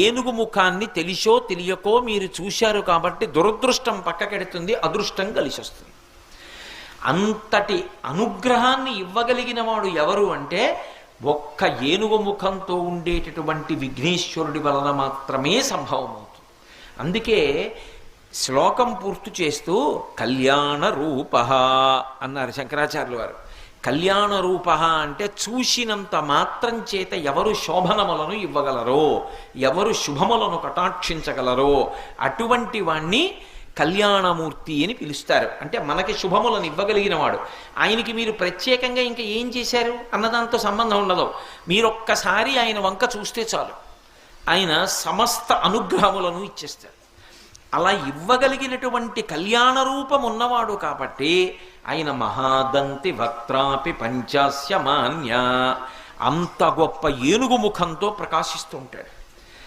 ఏనుగు ముఖాన్ని తెలిసో తెలియకో మీరు చూశారు కాబట్టి దురదృష్టం పక్కకెడుతుంది, అదృష్టం కలిసి వస్తుంది. అంతటి అనుగ్రహాన్ని ఇవ్వగలిగిన వాడు ఎవరు అంటే ఒక్క ఏనుగు ముఖంతో ఉండేటటువంటి విఘ్నేశ్వరుడి వలన మాత్రమే సంభవమవుతుంది. అందుకే శ్లోకం పూర్తి చేస్తూ కళ్యాణ రూప అన్నారు శంకరాచార్యులు వారు. కళ్యాణ రూప అంటే చూసినంత మాత్రం చేత ఎవరు శోభనములను ఇవ్వగలరో, ఎవరు శుభములను కటాక్షించగలరో అటువంటి వాణ్ణి కళ్యాణమూర్తి అని పిలుస్తారు. అంటే మనకి శుభములను ఇవ్వగలిగిన వాడు. ఆయనకి మీరు ప్రత్యేకంగా ఇంకా ఏం చేశారు అన్నదాంతో సంబంధం ఉండదు. మీరొక్కసారి ఆయన వంక చూస్తే చాలు, ఆయన సమస్త అనుగ్రహములను ఇచ్చేస్తారు. అలా ఇవ్వగలిగినటువంటి కళ్యాణ రూపం ఉన్నవాడు కాబట్టి ఆయన మహాదంతి వక్త్రాపి పంచాస్య మాన్య, అంత గొప్ప ఏనుగు ముఖంతో ప్రకాశిస్తూ ఉంటాడు.